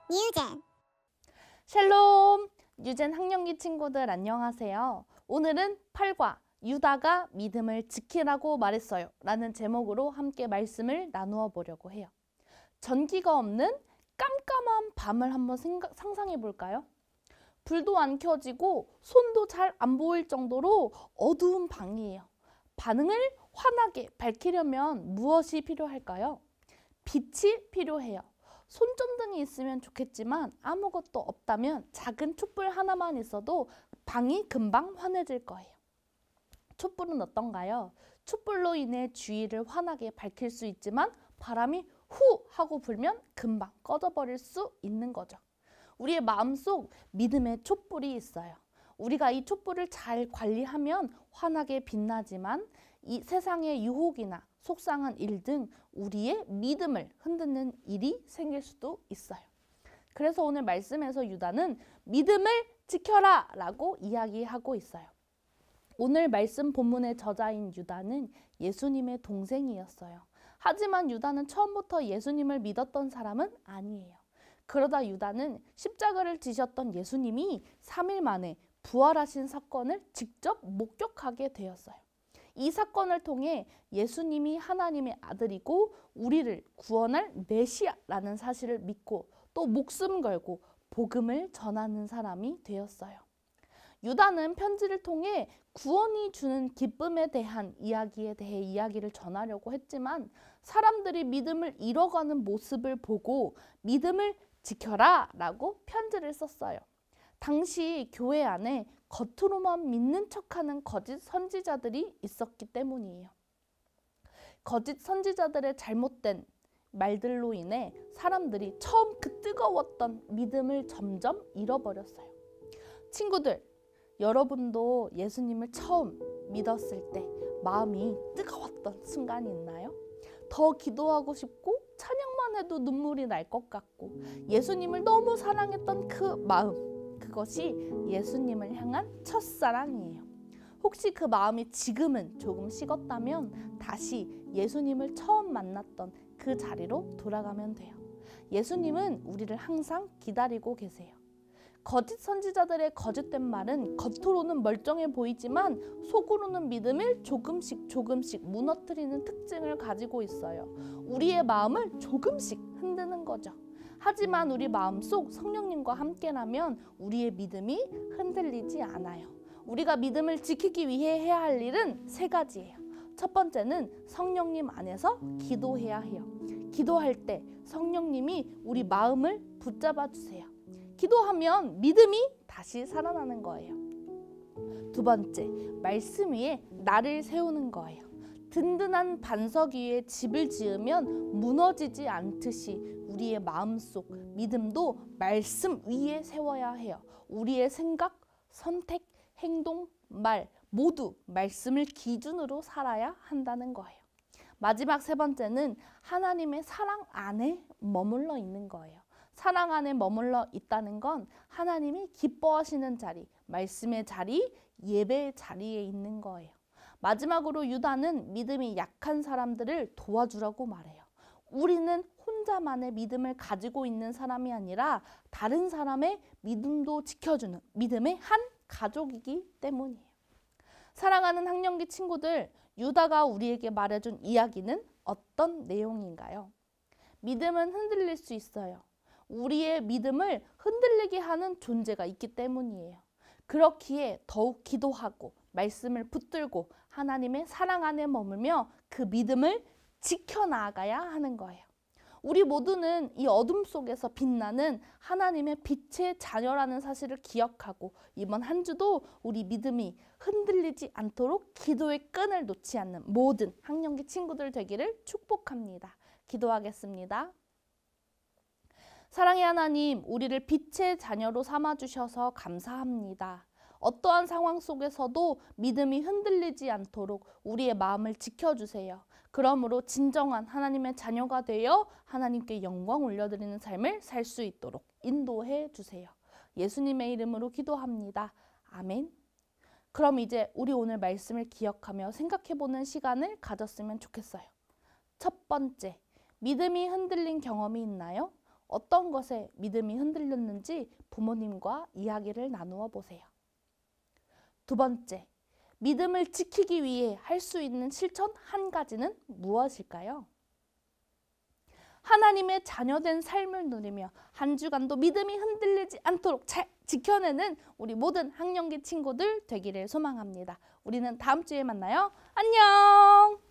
뉴젠. 샬롬! 뉴젠 학령기 친구들 안녕하세요. 오늘은 8과 유다가 믿음을 지키라고 말했어요 라는 제목으로 함께 말씀을 나누어 보려고 해요. 전기가 없는 깜깜한 밤을 한번 상상해 볼까요? 불도 안 켜지고 손도 잘 안 보일 정도로 어두운 방이에요. 반응을 환하게 밝히려면 무엇이 필요할까요? 빛이 필요해요. 손전등이 있으면 좋겠지만 아무것도 없다면 작은 촛불 하나만 있어도 방이 금방 환해질 거예요. 촛불은 어떤가요? 촛불로 인해 주위를 환하게 밝힐 수 있지만 바람이 후 하고 불면 금방 꺼져버릴 수 있는 거죠. 우리의 마음속 믿음의 촛불이 있어요. 우리가 이 촛불을 잘 관리하면 환하게 빛나지만 이 세상의 유혹이나 속상한 일 등 우리의 믿음을 흔드는 일이 생길 수도 있어요. 그래서 오늘 말씀에서 유다는 믿음을 지켜라 라고 이야기하고 있어요. 오늘 말씀 본문의 저자인 유다는 예수님의 동생이었어요. 하지만 유다는 처음부터 예수님을 믿었던 사람은 아니에요. 그러다 유다는 십자가를 지셨던 예수님이 3일 만에 부활하신 사건을 직접 목격하게 되었어요. 이 사건을 통해 예수님이 하나님의 아들이고 우리를 구원할 메시아라는 사실을 믿고 또 목숨 걸고 복음을 전하는 사람이 되었어요. 유다는 편지를 통해 구원이 주는 기쁨에 대한 이야기에 대해 이야기를 전하려고 했지만 사람들이 믿음을 잃어가는 모습을 보고 믿음을 지켜라 라고 편지를 썼어요. 당시 교회 안에 겉으로만 믿는 척하는 거짓 선지자들이 있었기 때문이에요. 거짓 선지자들의 잘못된 말들로 인해 사람들이 처음 그 뜨거웠던 믿음을 점점 잃어버렸어요. 친구들, 여러분도 예수님을 처음 믿었을 때 마음이 뜨거웠던 순간이 있나요? 더 기도하고 싶고 찬양만 해도 눈물이 날 것 같고 예수님을 너무 사랑했던 그 마음, 그것이 예수님을 향한 첫사랑이에요. 혹시 그 마음이 지금은 조금 식었다면 다시 예수님을 처음 만났던 그 자리로 돌아가면 돼요. 예수님은 우리를 항상 기다리고 계세요. 거짓 선지자들의 거짓된 말은 겉으로는 멀쩡해 보이지만 속으로는 믿음을 조금씩 무너뜨리는 특징을 가지고 있어요. 우리의 마음을 조금씩 흔드는 거죠. 하지만 우리 마음속 성령님과 함께라면 우리의 믿음이 흔들리지 않아요. 우리가 믿음을 지키기 위해 해야 할 일은 3가지예요. 첫 번째는 성령님 안에서 기도해야 해요. 기도할 때 성령님이 우리 마음을 붙잡아 주세요. 기도하면 믿음이 다시 살아나는 거예요. 두 번째, 말씀 위에 나를 세우는 거예요. 든든한 반석 위에 집을 지으면 무너지지 않듯이 우리의 마음속 믿음도 말씀 위에 세워야 해요. 우리의 생각, 선택, 행동, 말 모두 말씀을 기준으로 살아야 한다는 거예요. 마지막 3번째는 하나님의 사랑 안에 머물러 있는 거예요. 사랑 안에 머물러 있다는 건 하나님이 기뻐하시는 자리, 말씀의 자리, 예배의 자리에 있는 거예요. 마지막으로 유다는 믿음이 약한 사람들을 도와주라고 말해요. 우리는 혼자만의 믿음을 가지고 있는 사람이 아니라 다른 사람의 믿음도 지켜주는 믿음의 한 가족이기 때문이에요. 사랑하는 학령기 친구들, 유다가 우리에게 말해준 이야기는 어떤 내용인가요? 믿음은 흔들릴 수 있어요. 우리의 믿음을 흔들리게 하는 존재가 있기 때문이에요. 그렇기에 더욱 기도하고 말씀을 붙들고 하나님의 사랑 안에 머물며 그 믿음을 지켜나가야 하는 거예요. 우리 모두는 이 어둠 속에서 빛나는 하나님의 빛의 자녀라는 사실을 기억하고 이번 한 주도 우리 믿음이 흔들리지 않도록 기도의 끈을 놓지 않는 모든 학령기 친구들 되기를 축복합니다. 기도하겠습니다. 사랑의 하나님, 우리를 빛의 자녀로 삼아주셔서 감사합니다. 어떠한 상황 속에서도 믿음이 흔들리지 않도록 우리의 마음을 지켜주세요. 그러므로 진정한 하나님의 자녀가 되어 하나님께 영광 올려드리는 삶을 살 수 있도록 인도해 주세요. 예수님의 이름으로 기도합니다. 아멘. 그럼 이제 우리 오늘 말씀을 기억하며 생각해보는 시간을 가졌으면 좋겠어요. 첫 번째, 믿음이 흔들린 경험이 있나요? 어떤 것에 믿음이 흔들렸는지 부모님과 이야기를 나누어 보세요. 두 번째, 믿음을 지키기 위해 할 수 있는 실천 한 가지는 무엇일까요? 하나님의 자녀된 삶을 누리며 한 주간도 믿음이 흔들리지 않도록 잘 지켜내는 우리 모든 학령기 친구들 되기를 소망합니다. 우리는 다음 주에 만나요. 안녕!